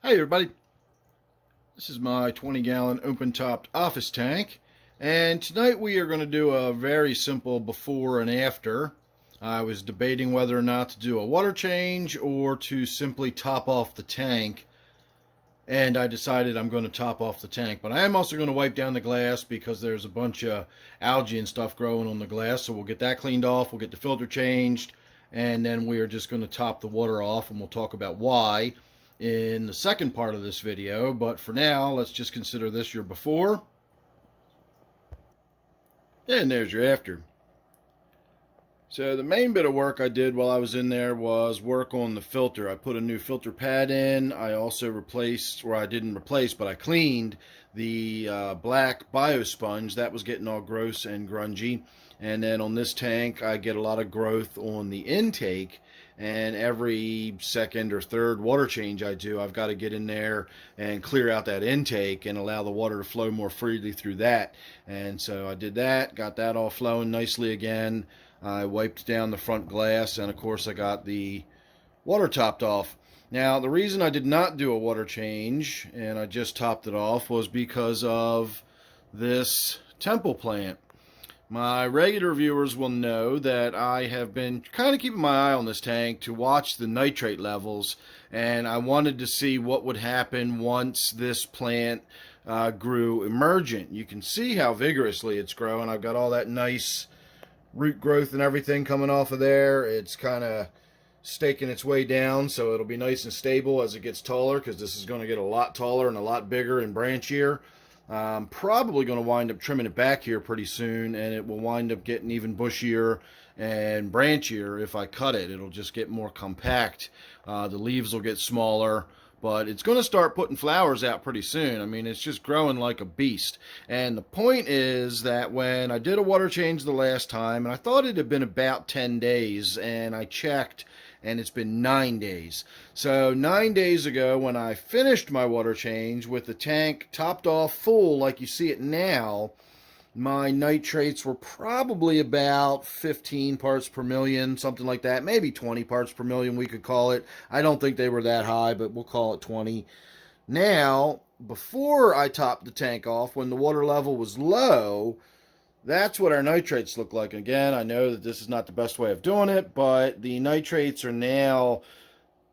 Hi everybody, this is my 20-gallon open-topped office tank, and tonight we are going to do a very simple before and after. I was debating whether or not to do a water change or to simply top off the tank, and I decided I'm going to top off the tank. But I am also going to wipe down the glass because there's a bunch of algae and stuff growing on the glass, so we'll get that cleaned off, we'll get the filter changed, and then we are just going to top the water off, and we'll talk about why in the second part of this video. But for now, let's just consider this your before, and there's your after. So the main bit of work I did while I was in there was work on the filter. I put a new filter pad in. I also replaced, or I didn't replace, but I cleaned the black biosponge that was getting all gross and grungy. And then on this tank, I get a lot of growth on the intake, and every second or third water change I do, I've got to get in there and clear out that intake and allow the water to flow more freely through that. And so I did that, got that all flowing nicely again. I wiped down the front glass, and of course I got the water topped off. Now, the reason I did not do a water change and I just topped it off was because of this temple plant. My regular viewers will know that I have been kind of keeping my eye on this tank to watch the nitrate levels, and I wanted to see what would happen once this plant grew emergent. You can see how vigorously it's growing. I've got all that nice root growth and everything coming off of there. It's kind of staking its way down, so it'll be nice and stable as it gets taller, because this is going to get a lot taller and a lot bigger and branchier. I'm probably going to wind up trimming it back here pretty soon, and it will wind up getting even bushier and branchier if I cut it. It'll just get more compact. The leaves will get smaller, but it's going to start putting flowers out pretty soon. I mean, it's just growing like a beast. And the point is that when I did a water change the last time, and I thought it had been about 10 days, and I checked, and it's been 9 days. So 9 days ago, when I finished my water change with the tank topped off full like you see it now, my nitrates were probably about 15 parts per million, something like that. Maybe 20 parts per million, we could call it. I don't think they were that high, but we'll call it 20. Now, before I topped the tank off, when the water level was low, that's what our nitrates look like. Again, I know that this is not the best way of doing it, but the nitrates are now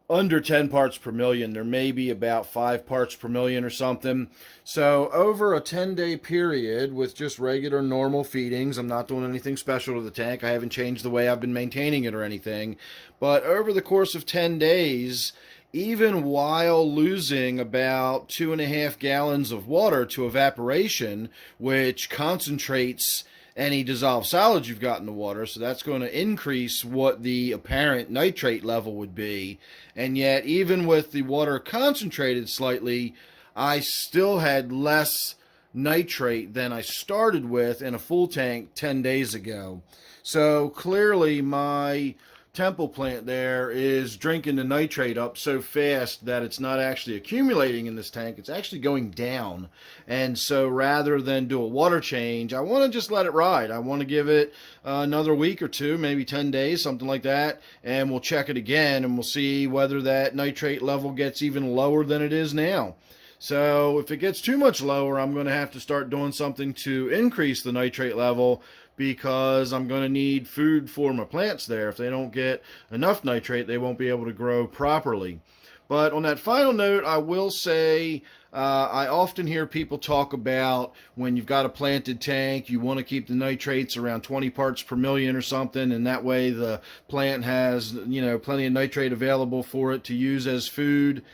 under 10 parts per million. There may be about 5 parts per million or something. So over a 10-day period with just regular normal feedings, I'm not doing anything special to the tank. I haven't changed the way I've been maintaining it or anything. But over the course of 10 days, even while losing about 2.5 gallons of water to evaporation, which concentrates any dissolved solids you've got in the water, so that's going to increase what the apparent nitrate level would be. And yet, even with the water concentrated slightly, I still had less nitrate than I started with in a full tank 10 days ago. So clearly my temple plant there is drinking the nitrate up so fast that it's not actually accumulating in this tank, it's actually going down. And so rather than do a water change, I want to just let it ride. I want to give it another week or two, maybe 10 days, something like that, and we'll check it again, and we'll see whether that nitrate level gets even lower than it is now. So if it gets too much lower, I'm going to have to start doing something to increase the nitrate level, because I'm going to need food for my plants there. If they don't get enough nitrate, they won't be able to grow properly. But on that final note, I will say I often hear people talk about when you've got a planted tank, you want to keep the nitrates around 20 parts per million or something, and that way the plant has, plenty of nitrate available for it to use as food.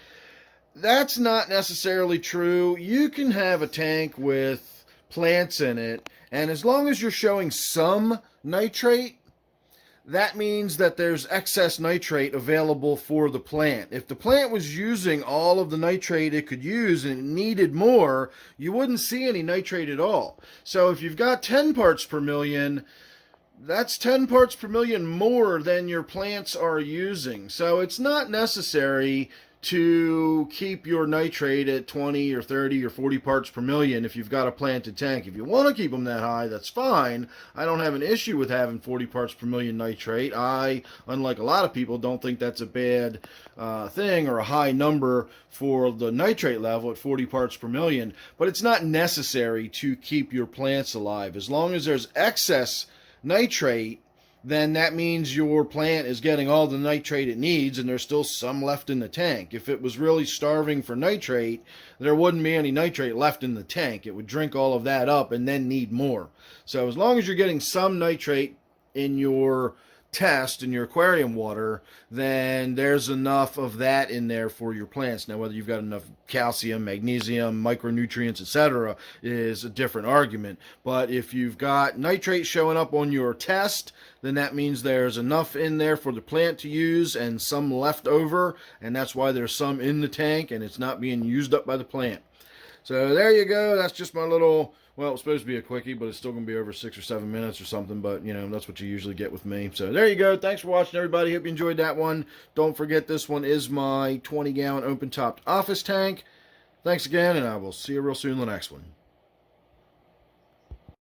That's not necessarily true. You can have a tank with plants in it, and as long as you're showing some nitrate, that means that there's excess nitrate available for the plant. If the plant was using all of the nitrate it could use and it needed more, you wouldn't see any nitrate at all. So if you've got 10 parts per million, that's 10 parts per million more than your plants are using. So it's not necessary to keep your nitrate at 20 or 30 or 40 parts per million if you've got a planted tank. If you want to keep them that high, that's fine. I don't have an issue with having 40 parts per million nitrate. I, unlike a lot of people, don't think that's a bad thing or a high number for the nitrate level at 40 parts per million, but it's not necessary to keep your plants alive. As long as there's excess nitrate, then that means your plant is getting all the nitrate it needs and there's still some left in the tank. If it was really starving for nitrate, there wouldn't be any nitrate left in the tank. It would drink all of that up and then need more. So as long as you're getting some nitrate in your test in your aquarium water, then there's enough of that in there for your plants. Now, whether you've got enough calcium, magnesium, micronutrients, etc., is a different argument. But if you've got nitrate showing up on your test, then that means there's enough in there for the plant to use and some left over, and that's why there's some in the tank and it's not being used up by the plant. So there you go. That's just my little, well, it's supposed to be a quickie, but it's still going to be over 6 or 7 minutes or something. But, you know, that's what you usually get with me. So there you go. Thanks for watching, everybody. Hope you enjoyed that one. Don't forget, this one is my 20-gallon open-topped office tank. Thanks again, and I will see you real soon in the next one.